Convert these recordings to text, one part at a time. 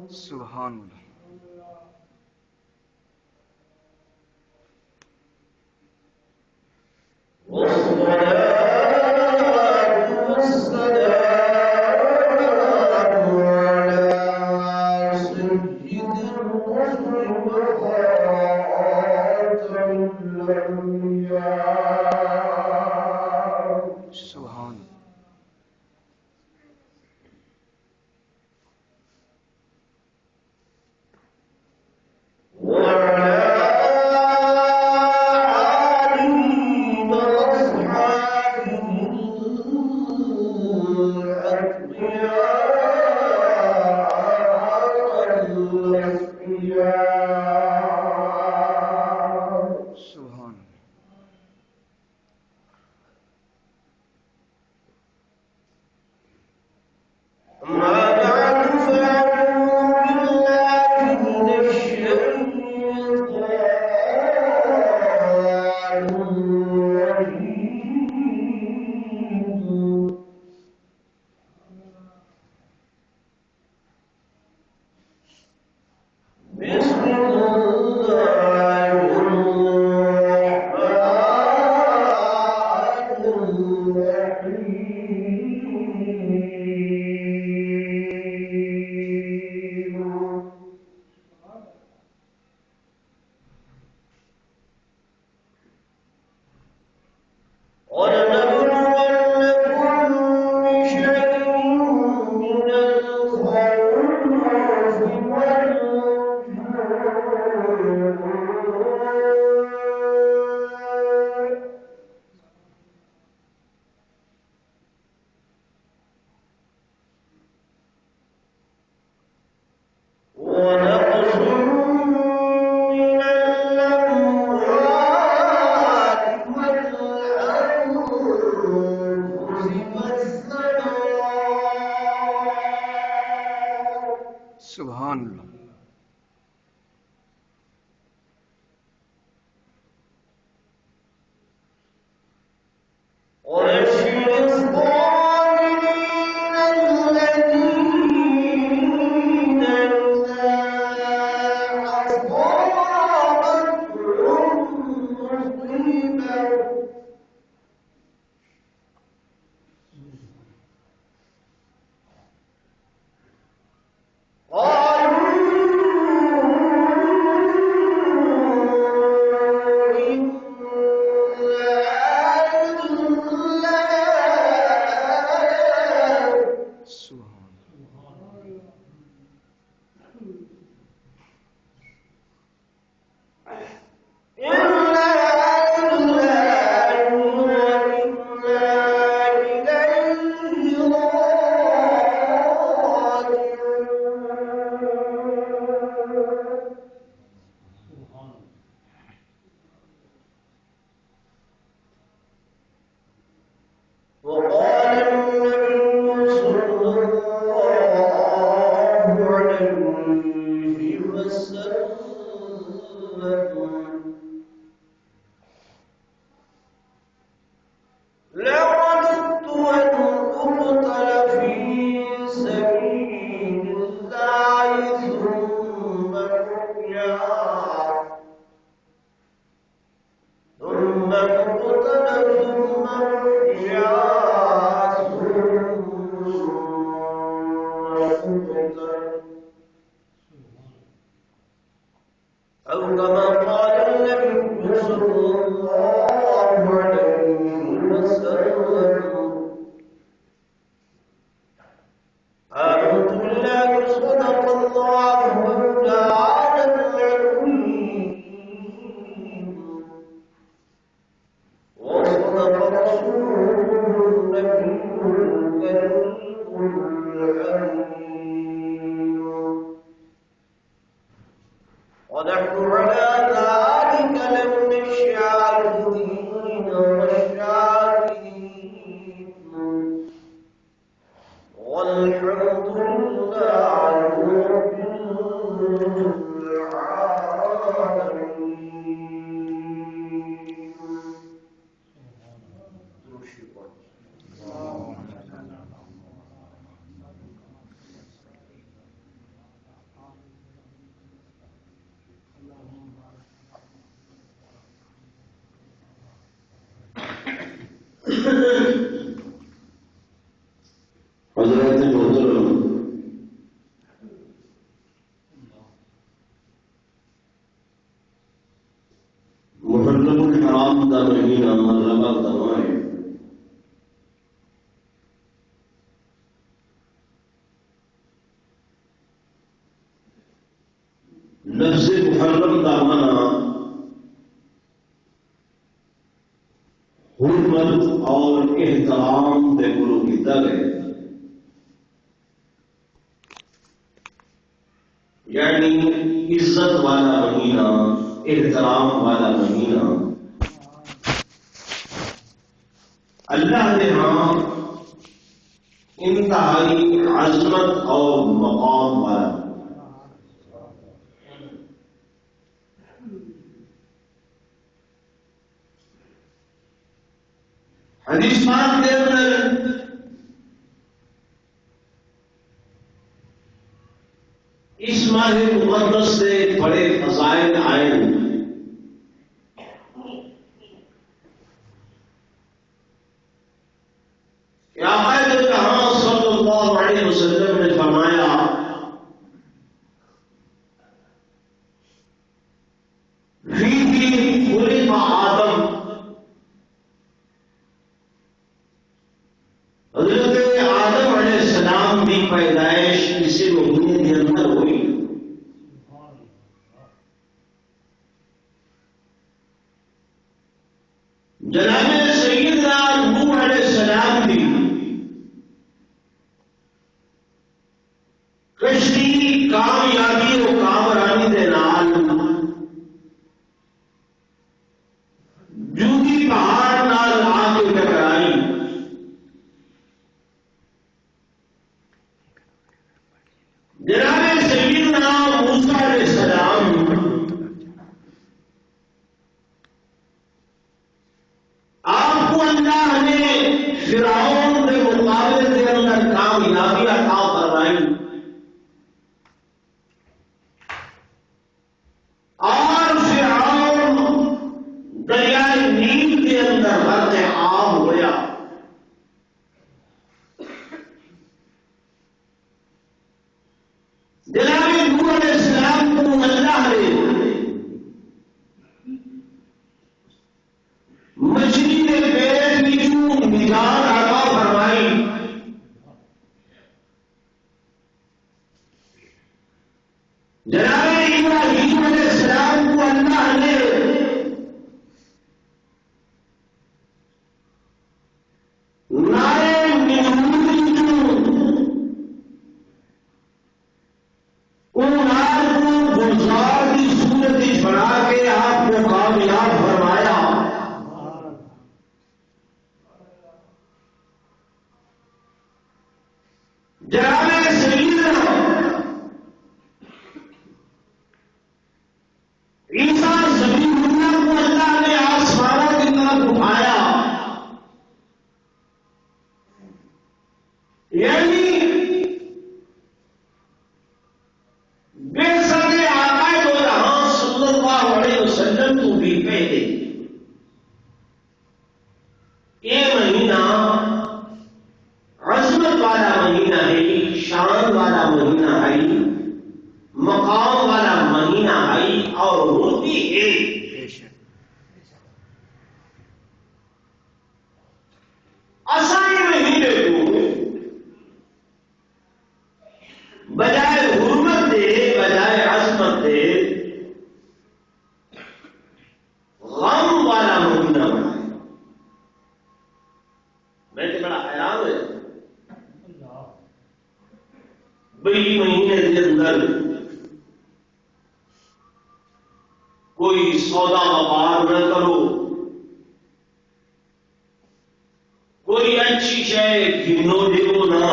سبحان اللہ. حضرت محترم محرم الحرام کا مہینہ مرحبا دمائے لفظ محرم کا معنی حرمت اور احترام دے گرو کیتا گئے، یعنی عزت والا مہینہ، احترام والا مہینہ، اللہ نے ہاں انتہائی عظمت اور مقام والا۔ حدیث پاک کے اندر اس ماہ مقدس سے بڑے فضائل آئے کہ آقا جہاں صلی اللہ علیہ وسلم نے فرمایا فیہ خلق آدم، حضرت آدم علیہ السلام کی پیدائش اسی مہینے کے اندر ہوئی۔ جناب سیدنا نوح علیہ السلام بھی کشتی کامیابی و کامرانی دے نال جودی پہاڑ نال آ کے ٹکرائی۔ جناب سیدنا موسیٰ علیہ السلام آپ کو اللہ نے فرعون کے مقابلے کے اندر کامیابی عطا فرمائی اور فرعون دریائے نیل کے اندر غرق عام ہوا۔ جناب نوح علیہ السلام کو اللہ نے مچھلی کے پیٹ کی نجات عطا فرمائی۔ جناب ابراہیم علیہ السلام کو اللہ نے نارے نمرود ان نار کو گلزار کی صورت بنا کے آپ کو کامیاب فرمایا۔ جناب سیدنا عیسیٰ زمین اللہ کو اللہ نے آسمانوں کی طرف اٹھایا، یعنی بے سکے آقا دو جہاں صلی اللہ علیہ وسلم تو بھی پہلے یہ مہینہ عظمت والا مہینہ ہے، شان والا مہینہ ہے، مقام والا مہینہ ہے اور ہوتی ہے۔ آسانی مہینے کو بجائے حرمت دے، بجائے عظمت دے، غم والا مہینہ بنائے۔ میں تو بڑا حیران ہوا بئی مہینے کے اندر کوئی سودا وپار نہ کرو، کوئی اچھی شے گنو دیو نہ،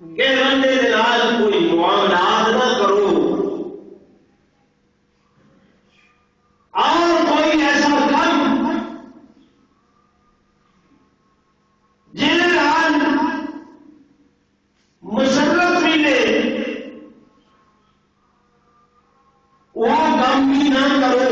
کہ بندے کے نال کوئی معاملات نہ کرو، اور کوئی ایسا کام جن نال مسرت ملے وہ کام بھی نہ کرو۔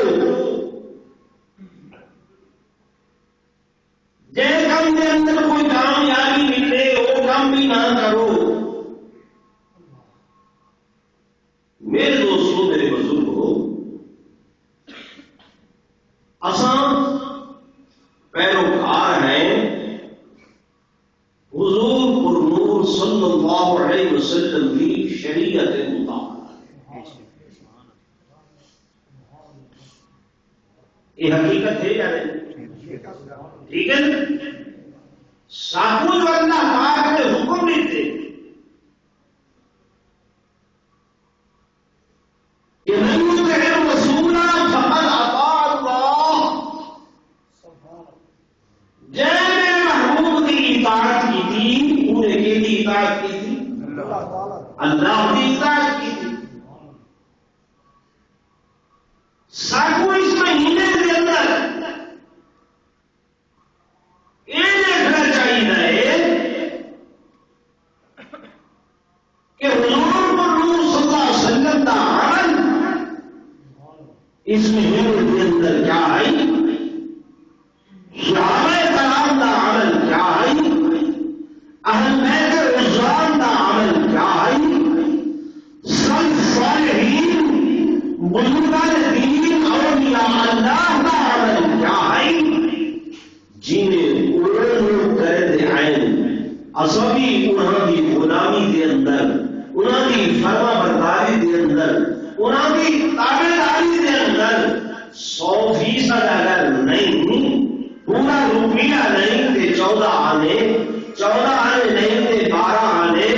وسلم کی شریعت مطابق یہ حقیقت ہے یا نہیں؟ ٹھیک ہے نا؟ سب کچھ اللہ پاک نے حکم دیتے کہ من یطع الرسول فقد اطاع اللہ، جن نے محبوب کی اطاعت کی تھی انہیں کی اطاعت کی تھی، اللہ کی اطاعت کی تھی۔ سب کو اس مہینے کے اندر یہ دیکھنا چاہیے کہ حضور پر صلی اللہ علیہ وسلم کا عمل اس مہینے کے اندر کیا ہے، صحابہ کرام کا عمل کیا ہے، اہل بیت رضوان کا عمل کیا ہے، سلف صالحین بزرگان دین اولیاء اللہ کا عمل کیا ہے، جنہیں انہوں قید عین اصبی انہوں کی غلامی کے اندر، انہوں کی فرما برداری کے اندر، انہوں کی تابعداری کے اندر 100% اگر نہیں، پورا روپیہ نہیں تھے 14 آنے، 14 آنے نہیں تھے 12 آنے،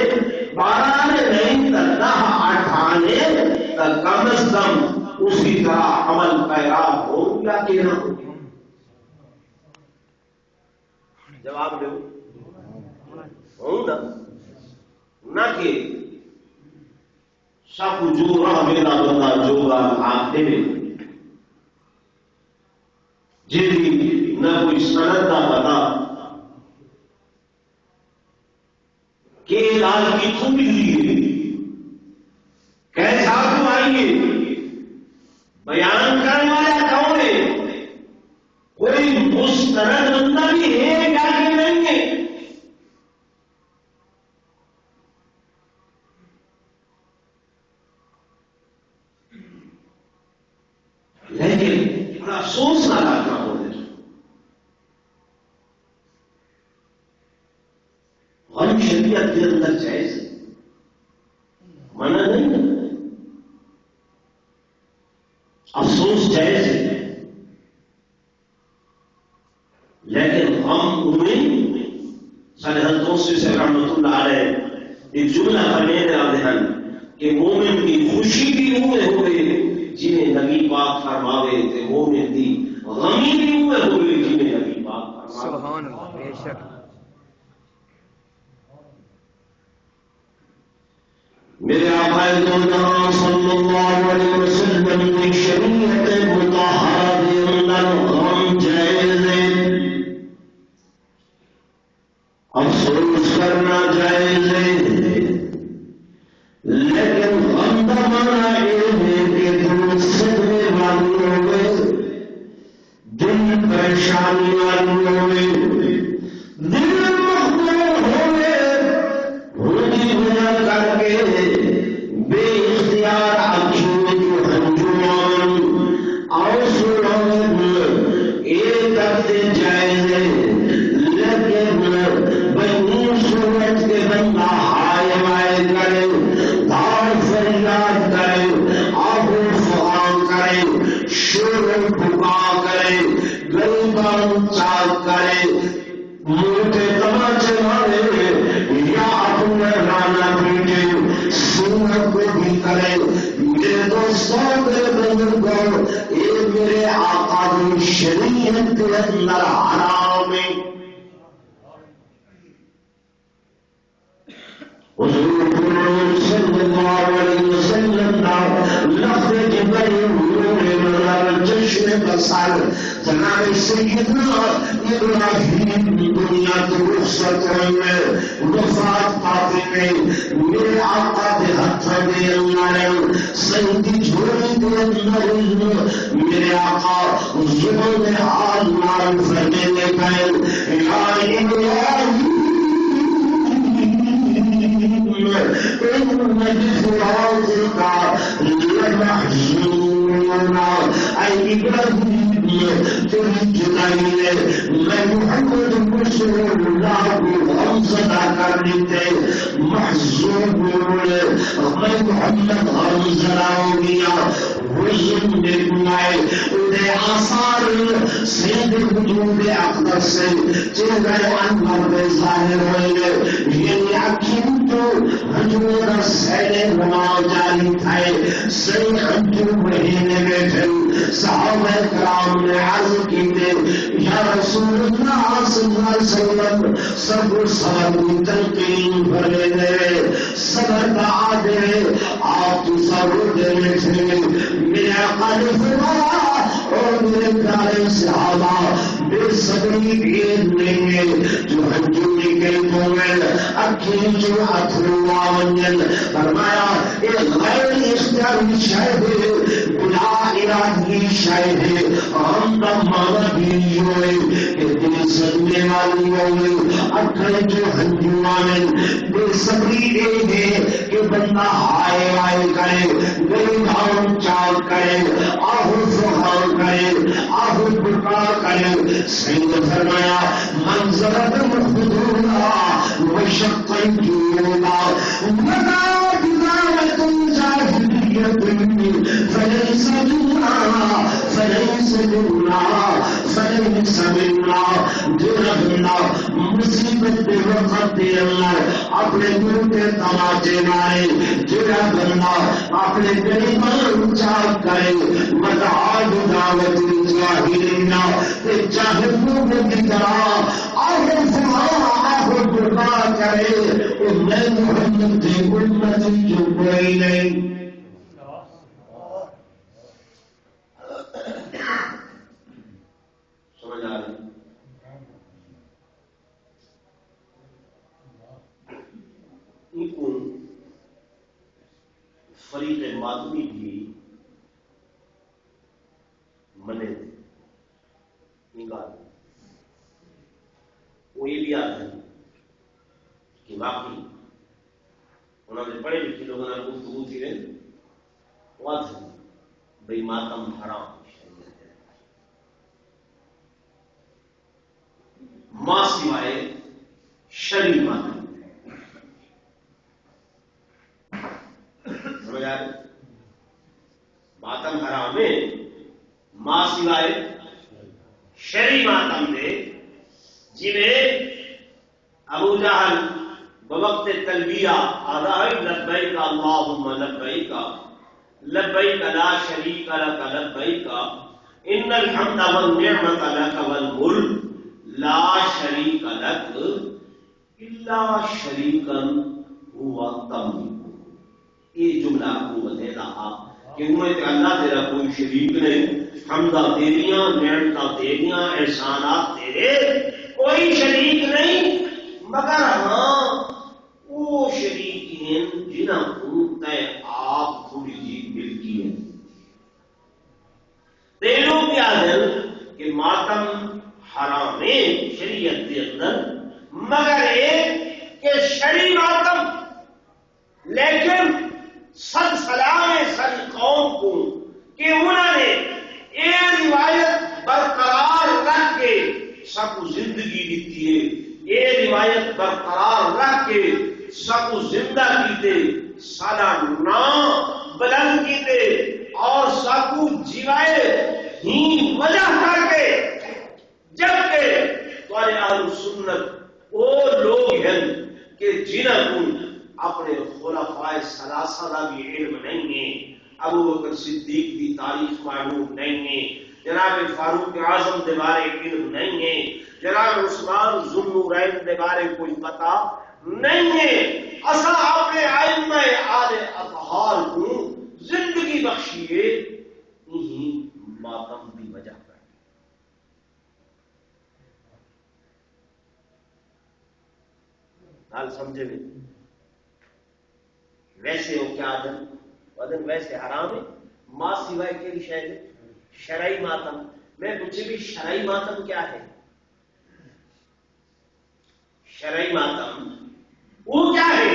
12 آنے نہیں تو 10 8 آنے، تو کم از کم اسی طرح عمل پیرا ہو یا کہ نہ ہو؟ جواب دو ہوں نہ کہ سب جو راہ میرا بندہ جو راہ آتے میں جی نہ کوئی سند کا پتا کہ لال کی تھوڑی لی کیسا تو آئیے بیان کرنے والا کون ہے، کوئی مستند بندہ بھی ہے یا کہ نہیں ہے؟ لیکن بڑا افسوس نہ کرنا ہو غم شریعت کے اندر جائز منع نہیں ہے، افسوس جائز ہے، لیکن ہم انہیں سرحد دوسری سے رحمت اللہ علیہ ایک جملہ فرمیتے آتے ہیں کہ مومن کی خوشی بھی ہوئے ہوئے جنہیں نبی پاک فرماوے تھے، مومن کی غمی بھی ہوئے ہوئے جنہیں نبی پاک فرماوے۔ سبحان اللہ، بے شک میرے آقا دو جہاں صلی اللہ علیہ وسلم کی شریعت مطہرہ کے اندر غم جائز ہے، افسوس کرنا جائز ہے، لیکن غم کا معنی یہ ہے کہ دل صدمے والی ہوئے، دل پریشانی والی ہوئے، دل مخدوم ہوئے، روزی گزر کر کے بے اختیار اکھیوں کی ہنجوان اور سنوں ایک کرتے جائز ہے، لیکن بنی صورت کے بندہ ہائے وائے کرے، دار فریاد کرے، آہو فغان کرے، شور پکا کرے، گریبان چاک کرے، منہ کے تماچے مارے یا اپنے رانا پیٹے، سنت کو بھی کرے۔ میرے دوستوں میرے بزرگوں، یہ میرے آقا کی شریعت کے اندر حرام ہے۔ حضور صلی اللہ علیہ وسلم کا لفظ جبریل نور چشم بصر جناب سیدنا ابراہیم دنیا کی رخصت میں وفات پاتے میں میرے آقا کے ہاتھوں میں اللہ سیدی جھولی کے اندر میرے آقا زبان میں حال مار فرمانے گئے، یا ابراہیم اے ابراہیم تیری جدائی ہے، میں محمد رسول اللہ کو غم زدہ کر لیتے، محزون میں محمد غمزرا ہو گیا حزن دیکھنائے انہیں آثار سید وجود اقدس سے چہرے انور میں ظاہر ہوئے یعنی اکیم تو حجور سینے بنا جاری تھے سی حجور مہینے میں تھے صحابہ کرام نے عرض کی تھے یا رسول اللہ صلی اللہ علیہ وسلم صبر صبر تلقین بھرے دے صبر کا آدھے آپ تو صبر دے تھے میرے قلب فرما اور میرے پیارے صحابہ بے صبری بھی نہیں ہے جو حجوری کے مومن اکھی جو اتھروا ونجل فرمایا ایک غیر اختیاری شاید ہے بلا ارادی شاید ہے ہم کا مانا بھی ہوئے کہ دل سدنے والی ہوئے اکھر جو حجوان بے صبری یہ ہے کہ بندہ آئے آئے کرے گئی دھاؤں چال کرے آہو سہار کرے آہو پکار کرے سید فرمایا منظرت مخدورا وشقن جولا مدى بذارة جاهلية فليس منا فليس منا فليس منا درہنا مصیبت بے وقت اللہ اپنے دل کے تماچے مارے جڑا بندہ اپنے گریبان چاک کرے مدعا دعوت الجاہلینا جاہلوں کی طرح آہو فرما آہو دعا کرے میں محمد کی امت جو کوئی نہیں سمجھ آ رہی فریق ماتمی بھی منے نگاہ وہ یہ بھی آتے ہیں کہ واقعی انہوں نے پڑھے لکھے لوگوں نے گفتگو کی رہے واضح بھئی ماتم حرام ماں سوائے شرعی ماتم ماتم حرام ہے ماں سوائے شرعی ماتم دے جنہیں ابو جہل بوقت تلبیہ آدھا ہے لبیک اللہم لبیک لبیک لا شریک لک لبیک ان الحمد والنعمت لک والملک لا شریک لک الا شریکا ہوا تملک یہ جملہ کو بتے رہا کہ انہیں کہ اللہ تیرا کوئی شریک نہیں حمدہ تیریاں نعمتہ تیریاں احسانات تیرے کوئی شریک نہیں مگر ہاں وہ شریک ہیں جنہاں کو تے آپ تھوڑی جی ملکی ہے تیلوں کی آدھل کہ ماتم حرام ہے شریعت کے اندر مگر ایک کہ شرعی ماتم لیکن سب سلام ساری قوم کو کہ انہوں نے یہ روایت برقرار رکھ کے سب کو زندگی دیتی ہے یہ روایت برقرار رکھ کے سب کو زندہ کیتے سارا نام بلند کیتے اور سب کو جیوائے ہی وجہ کر کے جبکہ تمہارے اہل سنت وہ لوگ ہیں کہ جنہوں کو اپنے خلفائے ثلاثہ کا بھی علم نہیں ہے ابو بکر صدیق کی تاریخ معلوم نہیں ہے جناب فاروق اعظم کے بارے علم نہیں ہے جناب عثمان ذو النورین کے بارے کوئی پتہ نہیں ہے اصل اپنے ائمہ آل اطہار کو زندگی بخشیے انہی ماتم کی وجہ پر حال سمجھے نہیں ویسے ہو کیا عدم ویسے حرام ہے ماں سوائے کے شہر شرعی ماتم میں پوچھے بھی شرعی ماتم کیا ہے شرعی ماتم وہ کیا ہے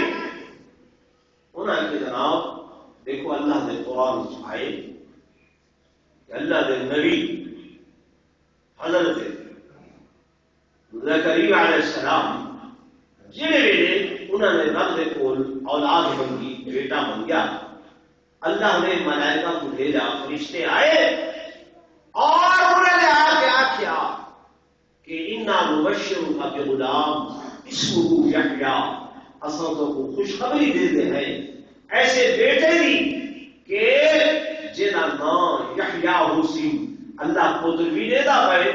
انہوں نے جناب دیکھو اللہ نے قرآن سکھائے کہ اللہ نے نبی حضرت زکریا علیہ السلام جنہیں ویلے انہوں نے رب دے کول اولاد منگی، بیٹا بن گیا. اللہ نے ملائکہ کو بھیجا، فرشتے آئے اور انہوں نے آ کے آخیا کہ انا مبشرک بغلام اسمہ یحییٰ، اساں تو کو خوشخبری دیتے ہیں ایسے بیٹے دی کہ جنہاں نام یحییٰ ہو سی. اللہ پتر بھی دیتا پے،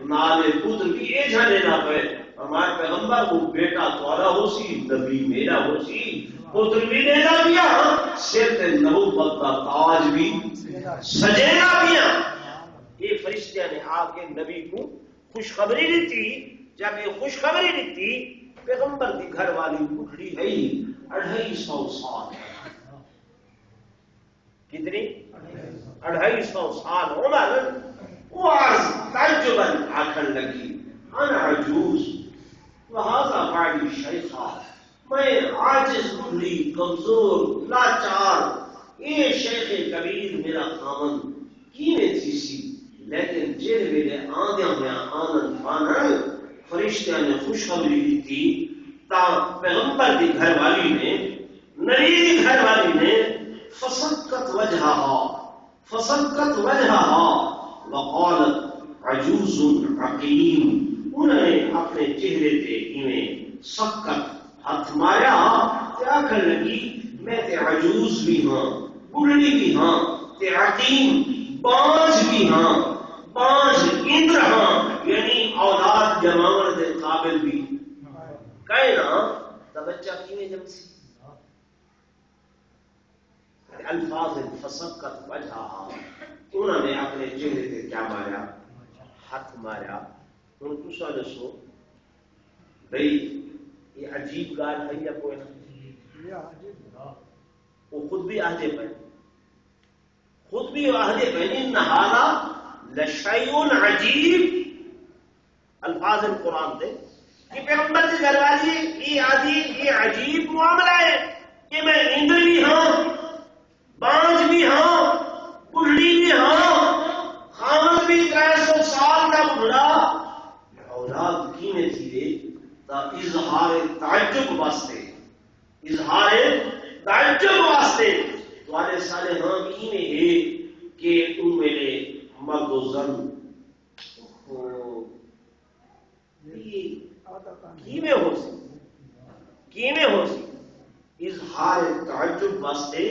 نالے پتر بھی ایجھا دینا پے. ہمارے پیغمبر کو بیٹا تمہارا ہو سی، نبی میرا ہو سی، پتر بھی دینا پیا، سر تے نبوت کا تاج بھی سجینا پیا. یہ فرشتہ نے آ کے نبی کو خوشخبری دیتی. جب یہ خوشخبری دیتی، پیغمبر کی گھر والی بڑھی ہے 250 سال. کتنی؟ 250 سال عمر. وہ تعجباً آخر لگی انا عجوز وہذا بعدی شیخا، میں عاجز بڑھی کمزور لاچار، یہ شیخ کبیر میرا خامن کیویں تھی سی. لیکن جن ویلے آندیا ہوا آنند پانا فرشتہ نے خوشخبری دیتی تا پیغمبر کی گھر والی نے، نبی کی گھر والی نے فسکت وجہہا وقالت عجوز عقیم. انہوں نے اپنے چہرے تے ایویں سکت ہاتھ ماریا تے آکھن لگی میں تے عجوز بھی ہاں، بڑھڑی بھی ہاں، تے عقیم بانج بھی ہاں، بانج اندر ہاں، یعنی اولاد جماون دے قابل بھی کہے نا. تو بچہ کیویں جم سی؟ الفاظ فسکت وجہہا، انہوں نے اپنے چہرے تے کیا ماریا؟ ہاتھ ماریا. ہوں تسا دسو بھائی یہ عجیب گال ہے یا کوئی نہ؟ وہ خود بھی آہدے پہ، خود بھی آہدے پہ ان ھذا لشیء عجیب. الفاظ قرآن تھے کہ پیغمبر کی گھر والی یہ عجیب معاملہ ہے کہ میں اندر بھی ہوں، بانج بھی ہوں، بڑھڑی بھی ہوں، خامد بھی 300 سال کا بڑھا. اولاد کینے تھی تا اظہار تعجب واسطے، اظہار تعجب واسطے تمہارے سارے ہاں کینے ہے کہ ان میرے مرد و زن کینے ہو سی، کینے ہو سی. اظہار تعجب واسطے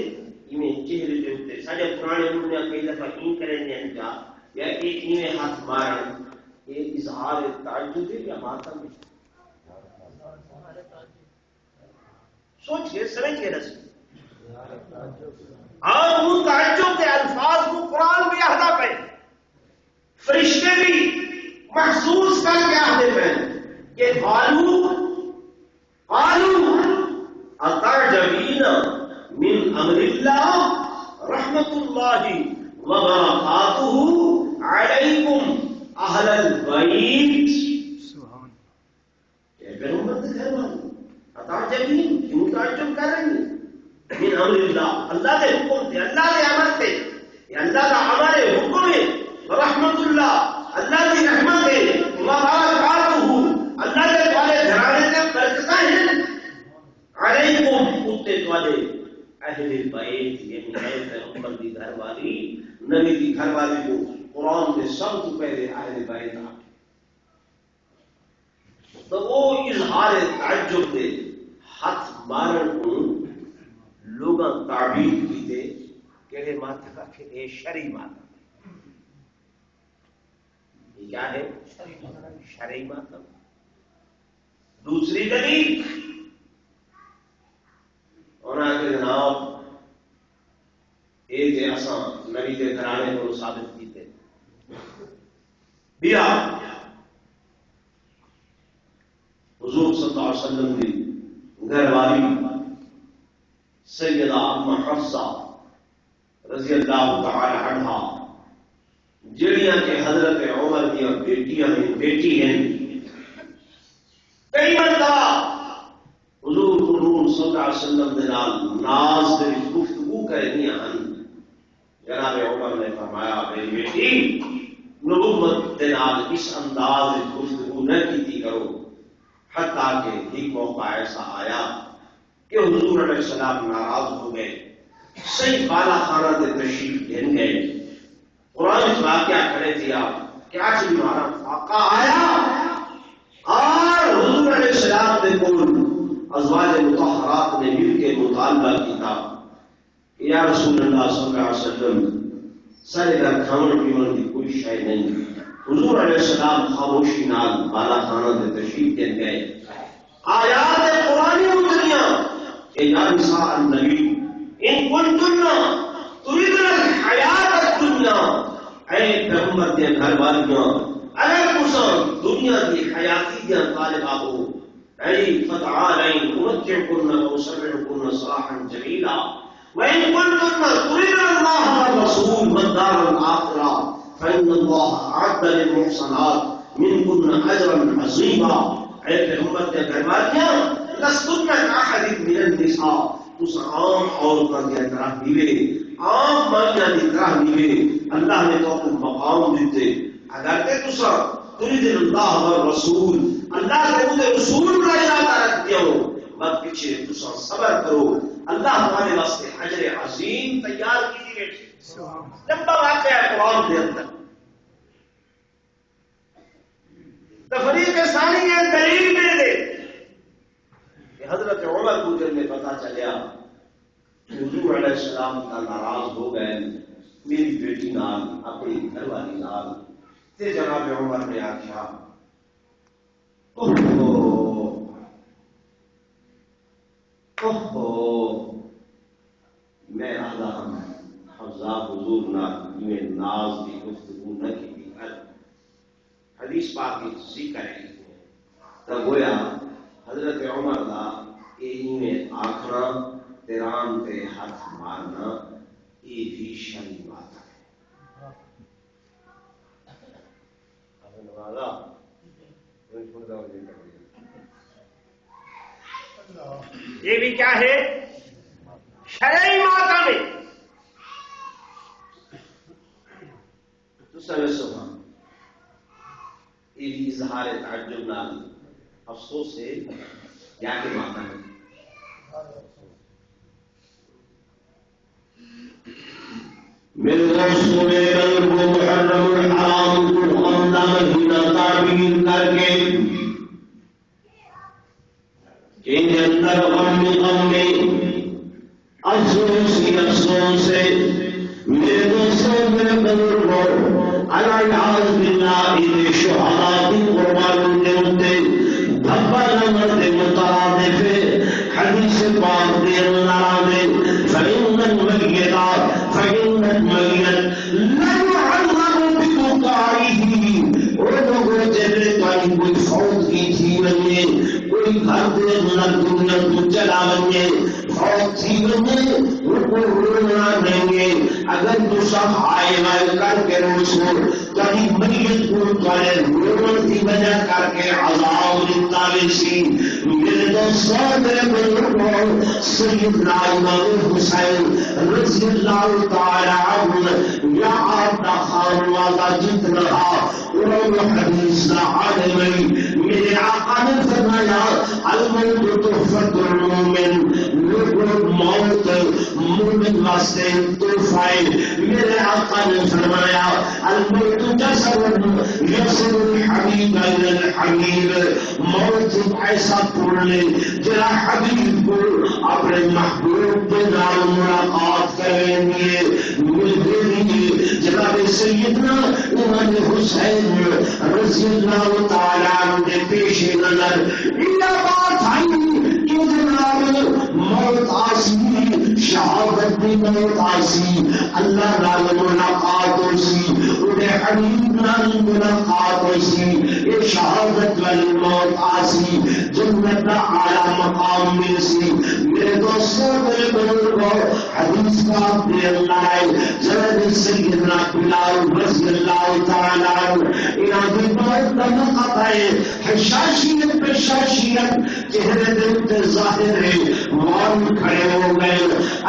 ایویں چہرے کے اوپر سارے پرانے دنیا کئی دفعہ این کریں گے انجا یا ایویں ہاتھ مارن، یہ اظہار تعجب ہے یا ماتم ہے؟ سوچ کے سمجھ کے رسی. اور وہ تعجب کے الفاظ کو قرآن بھی اہدا پہ، فرشتے بھی محسوس کر کے اہدے پہ کہ قالوا اتعجبین من امر اللہ رحمت اللہ وبرکاتہ علیکم اہل البیت. سبحان پیغمبر کے گھر والے اتعجبین، کیوں تعجب کر رہے ہیں؟ من امر اللہ، اللہ کے حکم تھے، اللہ کے امر تھے، یہ اللہ کا امر ہے، حکم ہے. رحمت اللہ، اللہ کی رحمت ہے. وبرکاتہ، اللہ کے والے گھرانے سے برکتیں ہیں. علیکم، کتے والے اہل بیت، یعنی پیغمبر کی گھر والی، نبی کی گھر والی کو قرآن میں سب سے پہلے اہل بیت آ. تو وہ اظہار تعجب دے ہاتھ مارن کو لوگ تعبیر کیتے کہڑے ماتھے کا کہ اے شرعی ماتم. یہ کیا ہے؟ شرعی ماتم. دوسری دلیل انہاں کے جناب یہ کہ اساں نبی کے گھرانے کو ثابت کیتے بیا حضور صلی اللہ علیہ وسلم کی گھر والی سیدہ ام حفصہ رضی اللہ تعالی عنہا جڑیاں کے حضرت عمر کی بیٹیاں ہیں، بیٹی ہیں. کئی مرتبہ حضور صلی اللہ علیہ وسلم دے نال ناز دے گفتگو کرنی ہیں. جناب عمر نے فرمایا میری بیٹی نبوت دے نال اس انداز گفتگو نہ کیتی کرو، حتیٰ کہ ایک موقع ایسا آیا کہ حضور علیہ السلام ناراض ہو گئے، صحیح بالا خانہ سے تشریف لے گئے، قرآن اس واقعہ کھڑے تھے آپ کیا چیز ہمارا آقا آیا اور حضور علیہ السلام نے کول ازواج مطہرات نے مل کے مطالبہ کیا کہ یا رسول اللہ صلی اللہ علیہ وسلم سارے گھر کھاون پیون کی کوئی شے نہیں. حضور علیہ السلام خاموشی نال بالا خانہ سے تشریف لے گئے. آیات قرآن اتریاں کہ یا نساء النبی ان کنتن تريدن الحیات الدنیا، اے پیغمبر کے گھر والیاں اگر تساں دنیا کی حیاتی دیا طالبہ ہو، اے فتعالین امتعکن واسرحکن سراحا جمیلا، وان کنتن تريدن اللہ والرسول والدار الآخرہ فإن اللہ اعد للمحصنات منکن اجرا عظیما. اے پیغمبر کے گھر والیاں لستن کاحد من النساء، اس عام عورتوں کی طرح نیوے، عام مائیاں کی طرح نیوے اللہ نے تو کو مقام دیتے. اگر تے تسا تريد اللہ والرسول، اللہ کے وہ رسول کا ارادہ رکھتے ہو، مت پیچھے تسا صبر کرو، اللہ تمہارے واسطے اجر عظیم تیار کی بیٹھے. لمبا واقعہ ہے قرآن کے اندر. تفریق ثانی یہ دلیل دے دے کہ حضرت عمر کو جب میں پتا چلیا کہ حضور علیہ السلام کا ناراض ہو گئے میری بیٹی نال اپنی گھر والی نال، تے جناب عمر نے آخیا میں حضا حضور میں ناز کی گفتگو نہ کی. حدیث پاک کی ذکر ہے تو گویا حضرت عمر دا یہ میں آخنا تیران تے ہاتھ مارنا یہ بھی شرعی بات ہے. یہ بھی کیا ہے شرعی ماتم ہے. تو سب سبحان یہ بھی اظہار تعجب نال افسوس ہے یا کہ ماتا ہے. میرے دوستوں میں رنگ کو محرم الحرام کو خندہ مہینہ تعبیر کر کے جن کے اندر غم میں افسوس ہی افسوس ہے. میرے دوستوں میرے بزرگوں العیاذ باللہ شہداء کی قربانیوں کے ہوتے دھبا نمبر کے مترادف حدیث پاک کے اندر میں فإن المیت لا يعذب ببكائه. اور لوگوں جیسے کوئی فوت کی تھی بنے کوئی گھر کے اندر دنیا کو چلا بنے فوت تھی بنے ان کو رونا دیں گے. اگر تو سب آئے کر کے روسو کبھی میت کو تمہارے رومن کی وجہ کر کے عذاب دیتا سی. میرے دوستوں میرے بزرگوں سیدنا امام حسین رضی اللہ تعالی عنہ یا آپ کا خان والا جتنا انہوں نے حدیث نہ آنے میں میرے آقا نے فرمایا الموت تحفۃ المومن، موت مومن واسطے تحفہ ہے. میرے آقا نے فرمایا الموت جسد یصل الحبیب الی الحبیب، موت ایسا پڑھنے جرا حبیب کو اپنے محبوب کے نام ملاقات کریں گے ملتے گے. جناب سیدنا امام حسین رضی اللہ تعالی عنہ کے پیش نظر یہ بات آئی کہ جناب موت آسی، شہادت کی موت آسی، اللہ نال ملاقات ہوسی، انہیں حبیب نال ملاقات ہوسی، یہ شہادت والی موت آسی، جنت کا اعلیٰ مقام میں سی. میرے دوستوں میرے بزرگوں حدیث پاک میں اللہ ہے جناب سیدنا بلال رضی اللہ تعالی عنہ انہوں نے بہت نمقت ہے حشاشیت پشاشیت چہرے دے اتے ظاہر ہے، وان کھڑے ہو گئے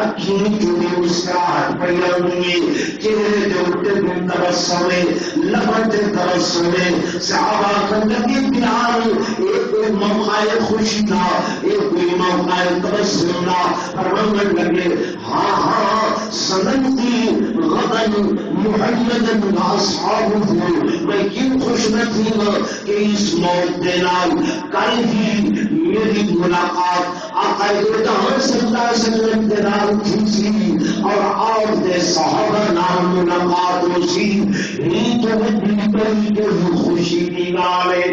اکھیں چوڑی مسکراہٹ پیدا ہوئی چہرے دے اتے دن تبسم لبت تبسم. صحابہ کا نبی بلال ایک موقع خوشی تھا، ایک کوئی موقع تبسم تھا، فرمان لگے ہاں ہاں سنتی غدن محمد اصحابہ، میں کیوں خوش نہ تھی کہ اس موت کے نام کل ہی میری ملاقات آقا جہاں صلی اللہ علیہ وسلم کے نام تھی سی اور آپ کے صحابہ نام ملاقات ہو سی، ہی تو بڑی کے خوشی کی نالے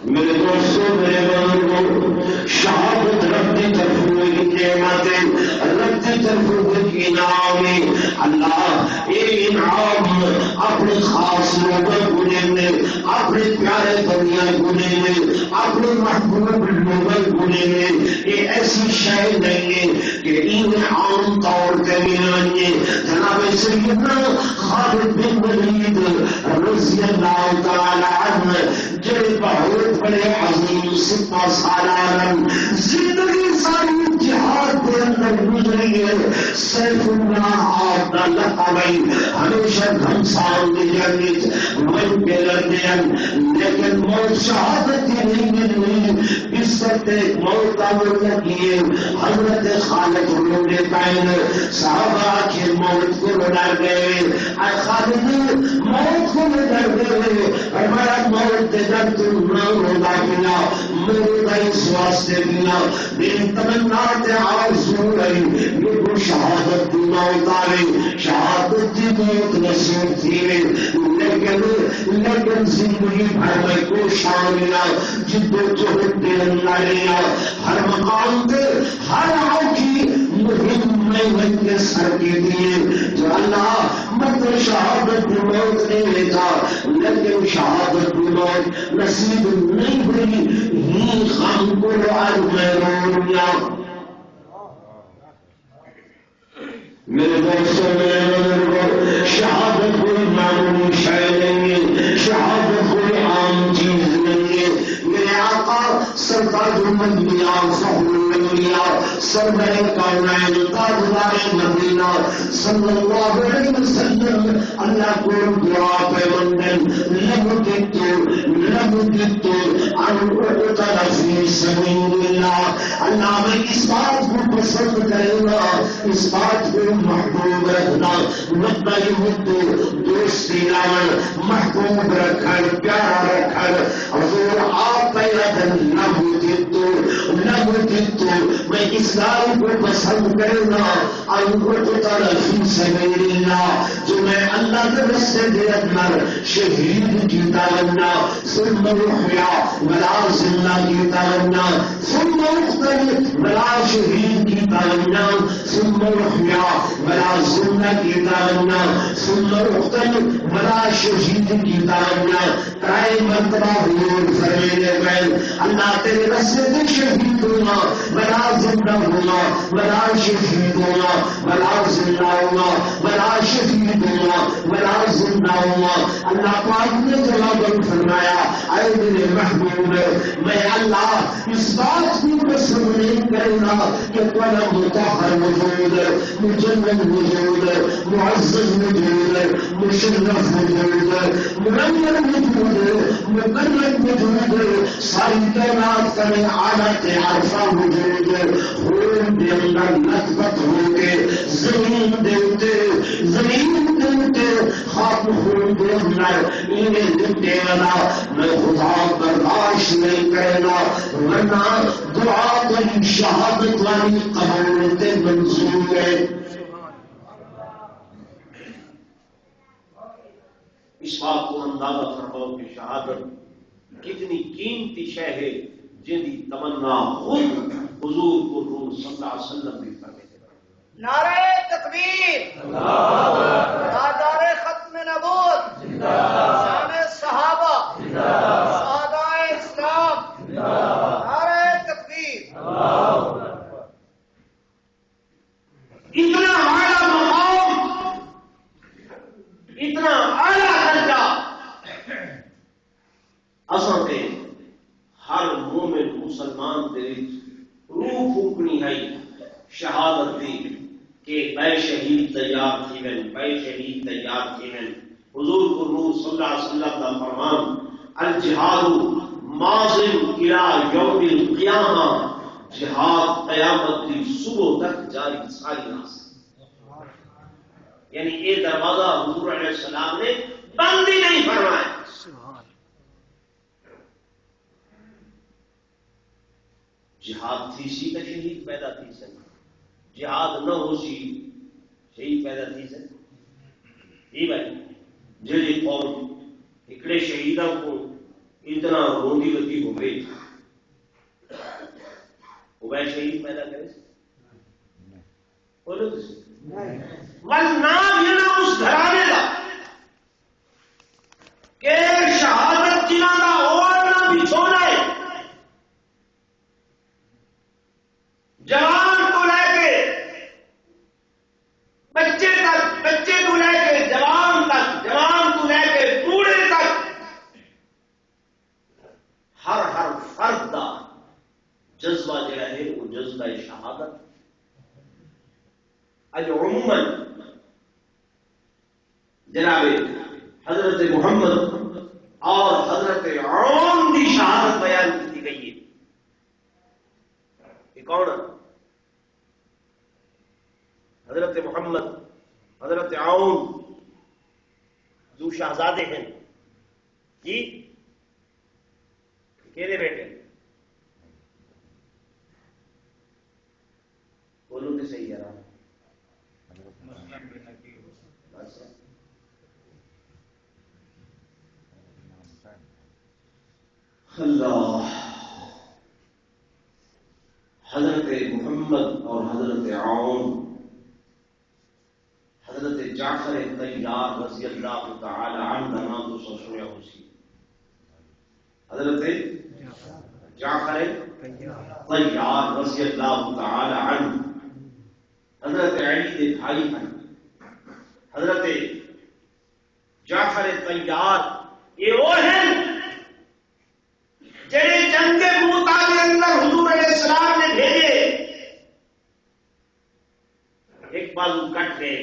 میرے دوستوں میرے بزرگوں، شہادت رب کی طرف کی نعمت، رب کی طرف کی انعام، اللہ یہ انعام اپنے خاص لوگوں گنے میں، اپنے پیارے دنیا گنے میں، اپنے محبوب لوگوں گنے میں، یہ ایسی شے نہیں ہے کہ انہیں عام طور پہ ملیں۔ جناب سیدنا خالد بن ولید رضی اللہ تعالی عنہ جو بہت بڑے عظیم سپہ سالارن زندگی ساری جہاد کے اندر گزری ہے، سیف اللہ آپ کا لقب ہے، ہمیشہ گھمسان کی جنگ من کے لڑنے، لیکن موت شہادت کی نہیں ملی، بستر ایک موت کا مطلب کیے حضرت خالد رونے پائن، صحابہ کی موت کو ڈر گئے، اے خالد موت کو ڈر گئے، ہمارا موت کے ڈر تم نہ رونا بنا، میرے اس واسطے بنا میری تمنا کے آرزو رہی، یہ کو شہادت کی موت آئی، شہادت کی موت نصیب تھی، لیکن زندگی بھر میں کو شاملہ جد و جہد دے لیا، ہر مقام پہ ہر آؤ کی مہم میں کے سر کے دیے، جو اللہ مطلب شہادت کی موت نہیں لیتا، لیکن شہادت کی موت نصیب نہیں ہوئی، ہی خام کو آج میں رویا۔ میرے دوستوں میرے بزرگوں، شہادت کوئی معمولی شے نہیں ہے، شہادت کوئی عام چیز نہیں ہے۔ میرے آقا سرتاج الانبیاء فخر الانبیاء سرور کائنات تاجدار مدینہ صلی اللہ علیہ وسلم اللہ کو دعا پہ مندن لمدت ان اقتل فی سبیل اللہ، اللہ میں اس بات کو پسند کروں گا، اس بات کو محبوب رکھنا، مطلب دوستی لان محبوب رکھر پیارا رکھر، حضور آپ پہلا دن میں اس گاؤں کو پسند کروں گا، انقطع فی سبیل اللہ، جو میں اللہ کے راستے کے اندر شہید کیتا بننا، ثم احیا ولا زندہ کیتا بننا، ثم اقتل ولا شہید کیتا بننا، ثم احیا ولا زندہ کیتا بننا، ثم اقتل ولا شہید کیتا بننا، ترائے مرتبہ حضور فرمینے گئے اللہ تیرے راستے سے شہید ہونا، ولا زندہ ہونا، ولا شہید ہونا، ولا زندہ ہونا، ولا شہید ہونا، ولا زندہ ہونا۔ اللہ پاک نے جواب فرمایا اے میرے محبوب میں اللہ اس بات کو پسند نہیں کروں گا کہ تیرا مطہر وجود، مجلل وجود، معزز وجود، مشرف وجود، منور وجود، مکرم وجود، ساری کائنات کا عادت عرفہ وجود، خون کے اندر نطفت ہو کے زمین دیتے خاک خون کے اندر انہیں دیتے والا میں خدا برداشت نہیں کرے گا، ورنہ دعا تو شہادت والی قبولت منظور ہے۔ اس بات کو اندازہ فرماؤ کہ شہادت کتنی قیمتی شے ہے، جن کی تمنا خود حضور کو روح صلی اللہ علیہ وسلم بھی فرمائے۔ نعرہ تکبیر، نعرہ ختم نبوت، شان صحابہ، شہدائے اسلام، نعرہ تکبیر۔ اتنا اعلیٰ مقام، اتنا اعلیٰ درجہ اصل کے ہر مومن مسلمان دے روح پھونکنی ہے شہادت دی کہ بے شہید تیار تھی، بے شہید تیار تھی، حضور کو نور صلی اللہ علیہ وسلم کا فرمان الجہاد ماضٍ الی یوم القیامہ، جہاد قیامت کی صبح تک جاری ساری ناس، یعنی یہ دروازہ حضور علیہ السلام نے بند ہی نہیں فرمایا. جہاد تھی سی تو شہید پیدا تھی سن، جہاد نہ ہو سی شہید پیدا تھی سن. جی بھائی، جی قوم ایکڑے شہیدوں کو اتنا روندی لگی ہو گئی وہ شہید پیدا کرے بولو نام یہ نا اس گھرانے کا کہ شہادت جنہوں کا اوڑنا بھی چھوڑا ہے، جوان کو لے کے بچے تک، بچے کو لے کے جوان تک، جوان کو لے کے بوڑھے تک، ہر فرد کا جذبہ جڑا ہے وہ جذبہ شہادت. اج عموماً جناب حضرت محمد اور حضرت عون کی شہادت بیان کی گئی ہے. یہ کون ہے؟ حضرت محمد، حضرت عون دو شہزادے ہیں جی. کہنے بیٹے بولو کہ صحیح ہے. اللہ، حضرت محمد اور حضرت عون، حضرت جعفر طیار رضی اللہ تعالی عنہ کا نام تو سب سنیا ہو سی. حضرت جعفر طیار رضی اللہ تعالی عنہ حضرت علی کے بھائی ہیں. حضرت جعفر طیار یہ وہ ہیں جڑے جنگ موتا کے اندر حضور علیہ السلام نے بھیجے. ایک بازو کٹ گئے،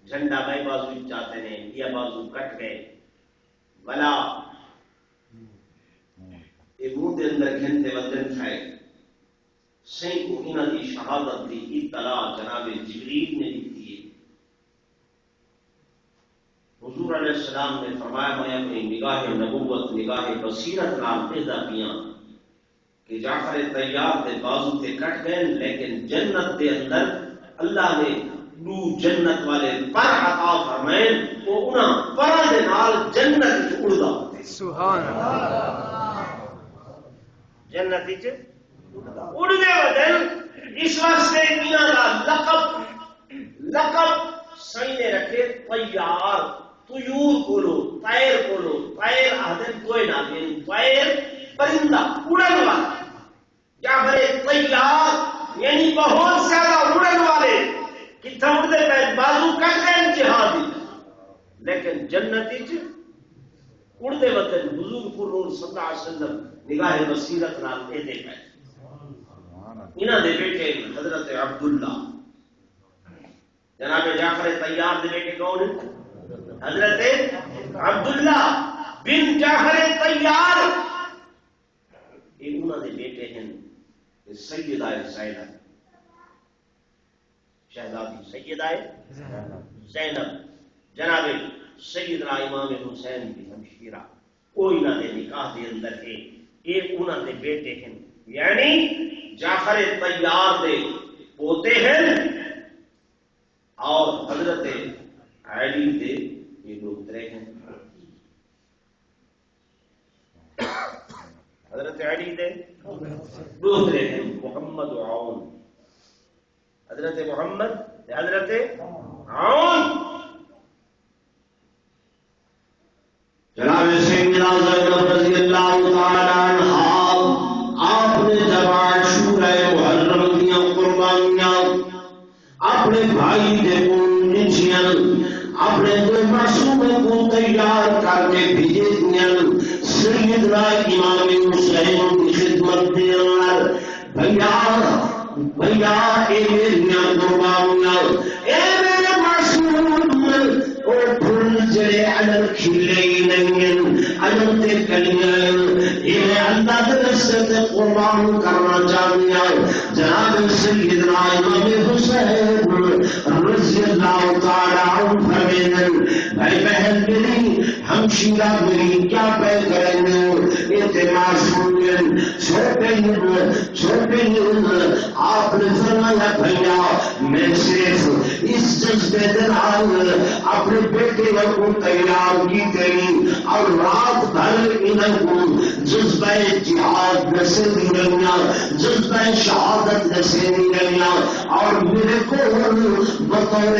جھنڈا بھائی بازو چاہتے ہیں، یہ بازو کٹ گئے، بلا یہ منہ کے اندر گھنتے وطن کھائے. سی کو انہوں کی شہادت کی اطلاع جناب جبریل نے دی ہے. حضور علیہ السلام نے فرمایا میں اپنی نگاہ نبوت، نگاہ بصیرت نال پیدا کیا کہ جعفر طیار دے بازو تے کٹ گئے، لیکن جنت دے اندر اللہ نے دو جنت والے پر عطا فرمائے، وہ انہاں پراں دے نال جنت وچ اڑدا. سبحان اللہ. جنت وچ اڑدے بدل اس واسطے انہاں دا لقب صحیح نے رکھے طیار. طیور کولو، طیر کولو، طیر آدم کوئی نہ دین، طیر پرندہ اڑن والا. جعفر طیار یعنی بہت زیادہ اڑن والے، کتنا اڑتے پہ بازو کٹ گئے جہاد، لیکن جنتی اڑتے وطن حضور پر صلی اللہ علیہ وسلم نگاہ بصیرت نال دے دے پہ. انہاں دے بیٹے حضرت عبداللہ، جناب جعفر طیار دے بیٹے کون ہیں؟ حضرت عبداللہ بن جعفر طیار. یہ انہوں نے بیٹے ہیں سیدہ زینب، شہزادی سیدہ زینب، جناب سیدنا امام حسین کی ہمشیرہ، وہ انہوں نے نکاح کے اندر ہے. یہ انہوں نے بیٹے ہیں، یعنی جعفر طیار دے پوتے ہیں اور حضرت علی دے یہ دوترے ہیں. حضرت علی دے دوترے ہیں محمد و عون. حضرت محمد حضرت عون. جناب سیدنا زینب رضی اللہ تعالی عنہا آپ نے جب عاشورہ محرم دیاں قربانیاں اپنے بھائی دے کول نچیاں، اپنے دو معصوموں کو تیار کر کے بھیجے دیاں سیدنا امام حسین کی خدمت دے اندر. بھیا اے میریاں قربانیاں، اے میرے معصوم، او بھول کھلے ہی نہیں حضرت کلیاں یہ اللہ کے راستے تے قربان کرنا چاہیے جناب سیدنا امام حسین رضی اللہ تعالی عنہ فرماتے بھائی بہن میری ہمشیرہ میری کیا پہ کریں گے اعتماد سنیں چھوٹے آپ نے فرمایا بھیا میں صرف اس جذبے دلال اپنے بیٹے کو تیار کی گئی اور رات بھر انہیں کو جذبہ جہاد نصیب گیا جذبہ شہادت نصیب گیا اور میرے کو بطور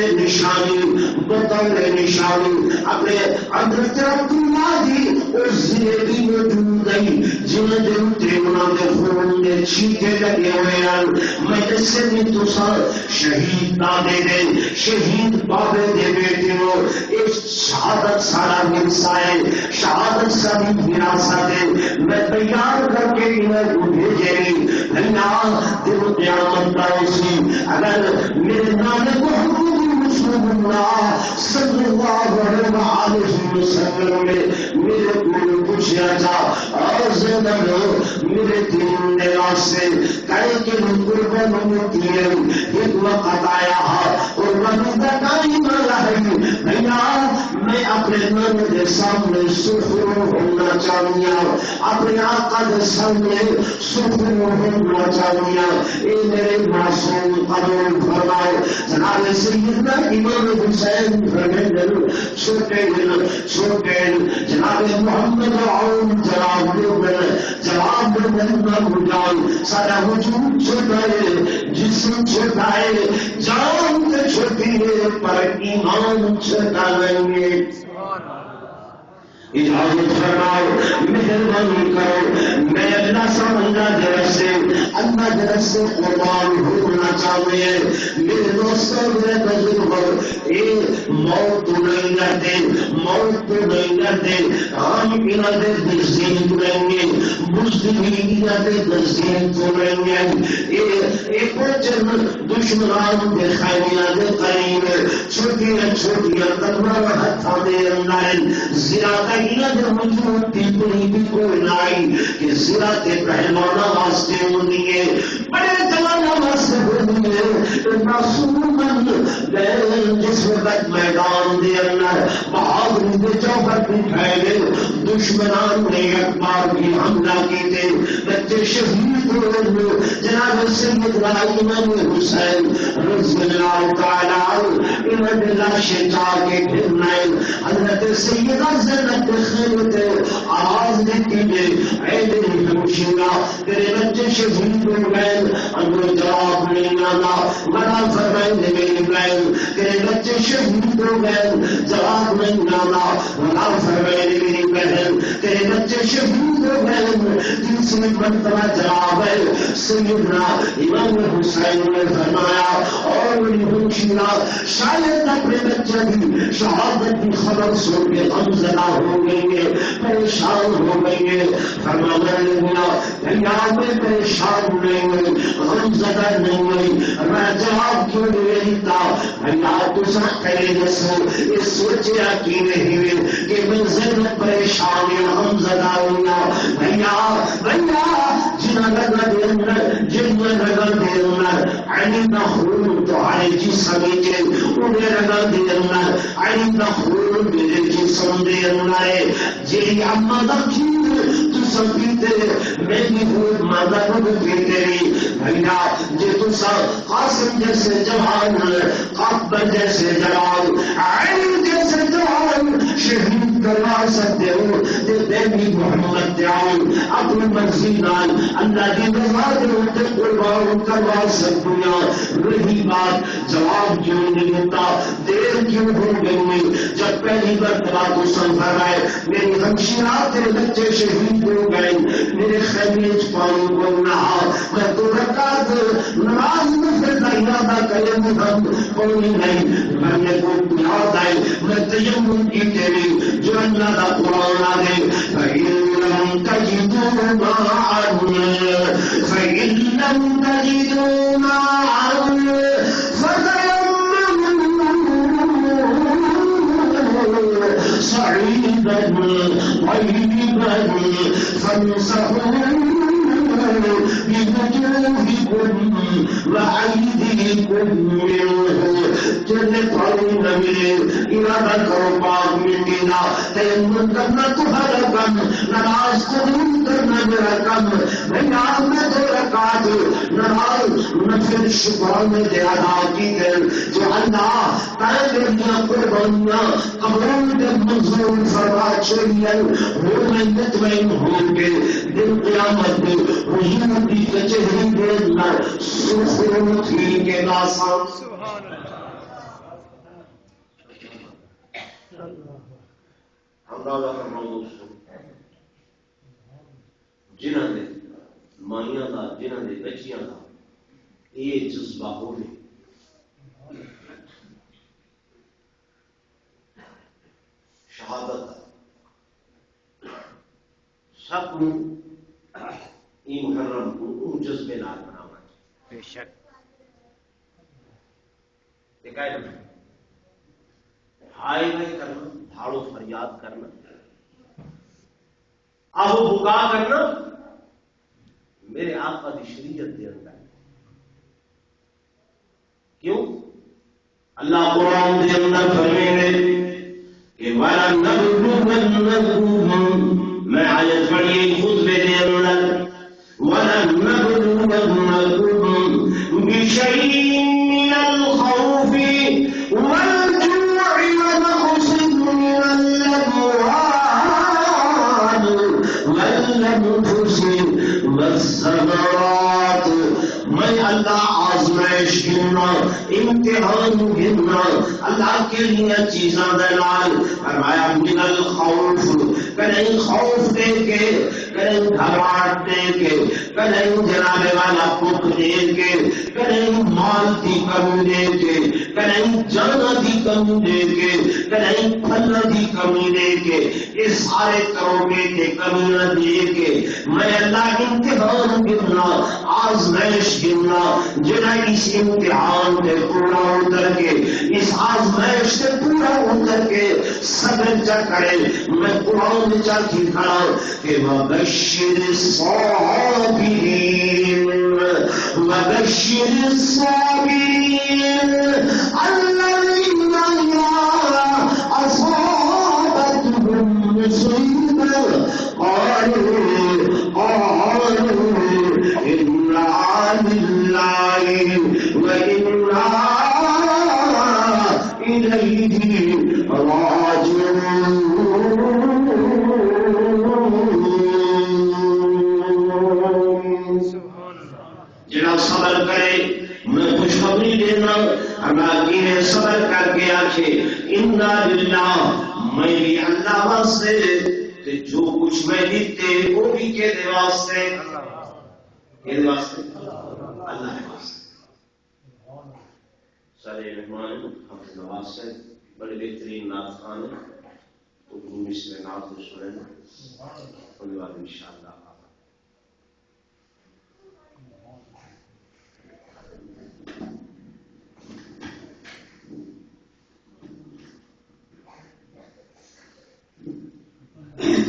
نشانی اپنے حضرت عبداللہ جی اور زندگی میں ڈوب گئی جنہیں دن تیمنا کے خون میں چھیٹے لگے ہوئے ہیں میں جیسے بھی تو سر شہید نہ دے دے شہید بابے دے بیٹے ہو ایک شہادت سارا مرسائے شہادت ساری وراثت ہے میں تیار کر کے انہیں کو بھیجے گی اللہ دل قیامت کا اسی اگر میرے نام محمد رسول اللہ صلی اللہ علیہ وسلم نے میرے کو پوچھا تھا اور زندہ میرے دین نے راستے کہے کہ قربان ہوتی ہے ایک وقت آیا ہے قربان کا ٹائم آیا ہے بھیا میں اپنے نام کے سامنے سرخرو ہونا چاہیے اپنے آقا کے سامنے سرخرو ہونا چاہیے اے میرے معصوم قبول فرمائے جناب سیدنا امام حسین فرمائے چھوٹے جناب محمد عون جواب جان سارا وجود چھوٹا ہے جسم چھوٹا ہے جان تو چھوٹی ہے پر ایمان چھوٹا نہیں ہے اجازت فرماؤ مہربانی کرو میں اللہ سے اللہ کے سے قربان ہونا چاہیے میرے دوستوں میرے بزرگ یہ موت نہیں کرتے ہم ارادے تجدید کریں گے مسلم ارادے تجدید کریں گے ایک دشمنان کے خیریات قریب چھوٹیاں تلوار ہاتھوں میں اندر زیادہ جو مجھول تیپری بھی کوئی نائی کہ زراعت پہلوانا واسطے ہوتی ہے بڑے جوانا واسطے ہوتی ہے معصومن جس وقت میدان دے اندر بہادری دے چوکر بھی پھیلے دشمنان نے اکبار بھی حملہ کی تھے بچے شہید ہوئے جناب سیدنا امام حسین رضی اللہ تعالی عنہ انہیں لاشیں چاہ کے گھرنا حضرت سیدہ زینب خیرت آواز دیتی ہے اے دل ہمشیرہ تیرے بچے شہید ہو گئے انہوں جواب نہیں آنا منا فرمائے میری بہن تیرے بچے شہید ہو گئے جواب نہیں آنا منا فرمائے میری بہن تیرے بچے شہید ہو گئے تیسری مرتبہ جواب ہے سیدنا امام حسین نے فرمایا اور میری ہمشیرہ شاید اپنے بچے کی شہادت کی خبر سن کے غمزدہ ہو گئی ہے پریشان ہو گئی ہے فرمانے لگا دنیا میں پریشان نہیں ہوئی غمزدہ نہیں ہوئی میں جواب کیوں نہیں دیتا اللہ تو سب کرے جسو یہ سوچیا کی نہیں ہوئی کہ میں زیادہ پریشان غمزدہ ہوگا بھیا جنہ لگا دے اندر جنہ لگا دے اندر علی نخون تو علی جی سمیجے انہیں لگا دے اندر علی نخون میرے جی سمدے اندر جی اما دکھیر تو سب پیتے میں بھی خود مادہ خود پیتے رہی بھیا جی تو سب قاسم جیسے جوان قاتبہ جیسے جوان علی جیسے جوان شہید کروا سکتے ہو دیوی محمد دیان اپنی مرضی نال اللہ کی رضا کے ہوتے قربان کروا سکتے ہیں رہی بات جواب کیوں نہیں دیتا دیر کیوں ہو گئی جب پہلی مرتبہ تو سنبھر آئے میری ہمشیرہ تیرے بچے شہید ہو گئے میرے خیمے پانی کو نہا میں تو رکعت نماز میں پھر ارادہ کرے ہم کوئی نہیں میں نے کو یاد آئے میں تیمم کی تیری جو اللہ کا قرآن آ گئے فَإِن لَمْ تَجِدُوا مَاءً فَإِن لَمْ تَجِدُوا مَاءً فَتَيَمَّمُوا صعيدا طيبا فامسحوا بوجوهكم وأيديكم منه جنت والوں میں ارادہ کرو پاک مٹینا تیمم کرنا تمہارا کم نماز قبول کرنا میرا کم نماز میں 2 رکعت نماز نفل شکرانے دے ادا کی دل جو اللہ تعالی نے قربانیاں قبول دے منظور فرما چلیے وہ میں مطمئن ہوں گے دن قیامت میں حضور کی کچہری میں نہ سرخرو تھی کے ناسام اندازہ فرماؤ دوستو جنہاں نے مائیاں دا جنہاں نے بچیاں دا یہ جذبہ ہونے شہادت سب کو یہ محرم کو جذبے نال بنانا بے شک دیکھائے نا ہائے میں کرنا بھاڑو فریاد کرنا آہو بکا کرنا میرے آقا کی شریعت دے اندر کیوں اللہ قرآن دے اندر فرمینے کہ وَلَنَّبْلُوَنَّكُمْ میں آیت پڑھی خطبے دے اندر وَلَنَّبْلُوَنَّكُمْ بِشَيْءٍ مِّنَ الْخَوْفِ وَالْجُوعِ وَنَقْصٍ مِّنَ الْأَمْوَالِ وَالْأَنفُسِ وَالثَّمَرَاتِ میں اللہ آزمائش گننا امتحان گننا اللہ کے لیے چیزاں دلال فرمایا من الخوف کہیں خوف دے کے کہیں گھبراہٹ دے کے کہیں جناب والا پک دے کے کہیں مال کی کمی دے کے کہیں جانا کی کمی دے کے کہیں پھل کی کمی دے کے یہ سارے کروگے کے کمی نہ دے کے میں اللہ امتحان گننا آزمائش گننا جنہیں اس امتحان سے پورا اتر کے اس آزمائش سے پورا اتر کے صبر چا کرے میں قرآن چا کی کھڑا کہ وَبَشِّرِ الصَّابِرِينَ وَبَشِّرِ الصَّابِرِينَ الَّذِينَ إِذَا أَصَابَتْهُمْ مُصِيبَةٌ قَالُوا إِنَّا لِلَّهِ وَإِنَّا إِلَيْهِ راجعون جناب صبر کرے میں خوشخبری دینا اللہ کی صبر کر کے آنکھیں انا للہ میں بھی اللہ واسطے کہ جو کچھ میں دیتے وہ بھی کے دے واسطے اللہ واسطے سارے مہمان حافظ نواز سے بڑے بہترین نعت خوان ہیں تو مصر نعت کو سنیں ہونے والے انشاءاللہ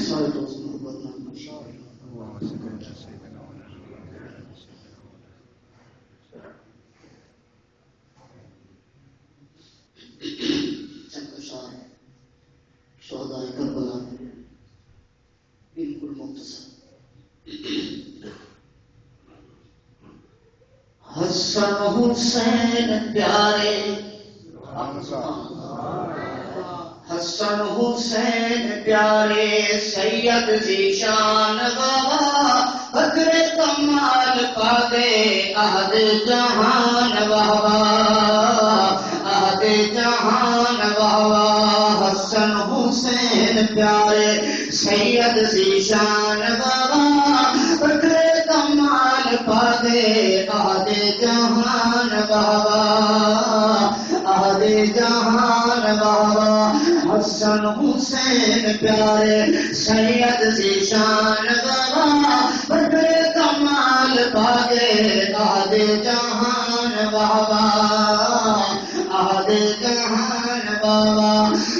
سارے دوست محبت نام شہدائے کربلا بالکل مختصر حسن حسین پیارے حسن حسین پیارے سید ذیشان بابا بدر کمال پا دے عہد جہان بابا عہد جہان بابا حسن حسین پیارے سید ذیشان بابا بدر کمال پا دے عہد جہان بابا عہد جہان بابا حسن حسین پیارے سید ذیشان بابا بدر کمال پا دے عہد جہان بابا عہد جہان بابا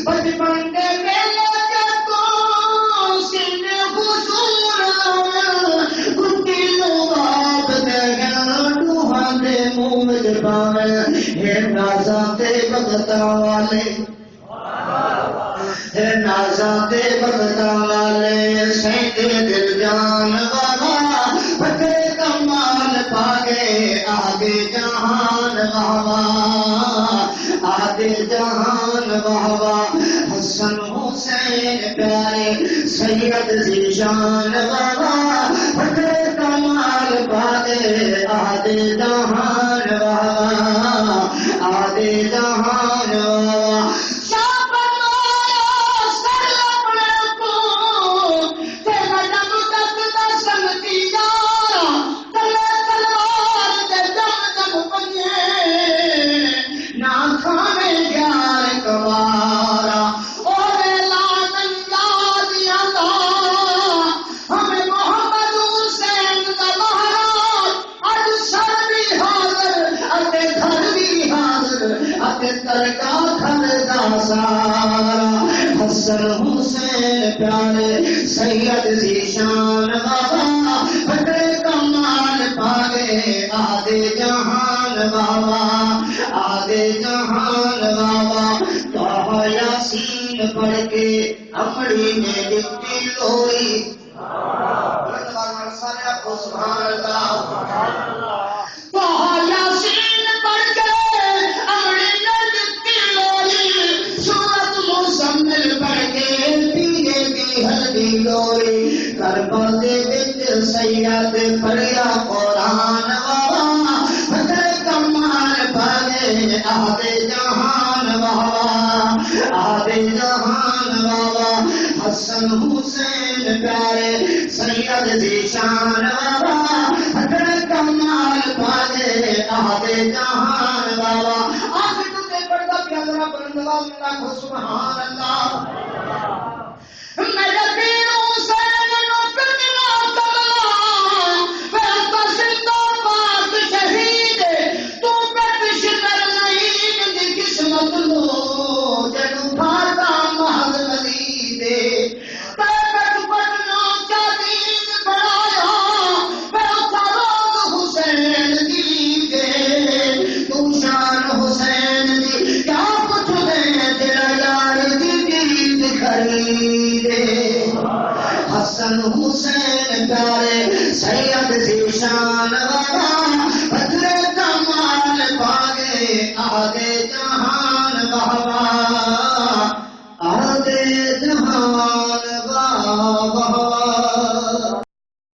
بچپن کے میلے بختا والے نازاں دے بختا والے سینکڑے دل جان والا بکرے کمال پاگے آگے جہان بابا آگے جہان بابا حسن حسین پیارے سید ذیشان بابا بکرے کمال پاگے آگے جہان بابا آگے جہان بابا حسن حسین پیارے سید ذیشان بابا بکرے کمال پاگے آدھے جہان بابا آدھے جہان بابا توحہ یاسین پڑھ کے امڑی میں لکھی لوئی سبحان اللہ توحہ یاسین پڑھ کے امڑی میں لکھی لوئی سورت مزمل پڑھ کے پینے کی ہلدی لوئی کربل دے وچ سید پڑھیا قرآن بابا بکرے کمال پاگے آدھے جہان بابا آدھے جہان بابا حسن حسین پیارے سید ذیشان بابا بکرے کمال پاگے آدھے جہان بابا آخر تجھے پڑھتا پیادرہ بلند آواز میں لاکھو سبحان اللہ میں یقین حسین نوکر دلا کملا ویسا زندہ پاک شہید تو پیش کر نہیں دی قسمت لو جنو بھارتا محض نبی دے پیکٹ پٹنا چادین بڑھایا ویسا روز حسین دی دے تو شان حسین دی کیا کچھ دے تیرا یار دی دید خریدے حسن حسین پیارے سید ذیشان بابا بدلے کمال پاگے آگے جہاں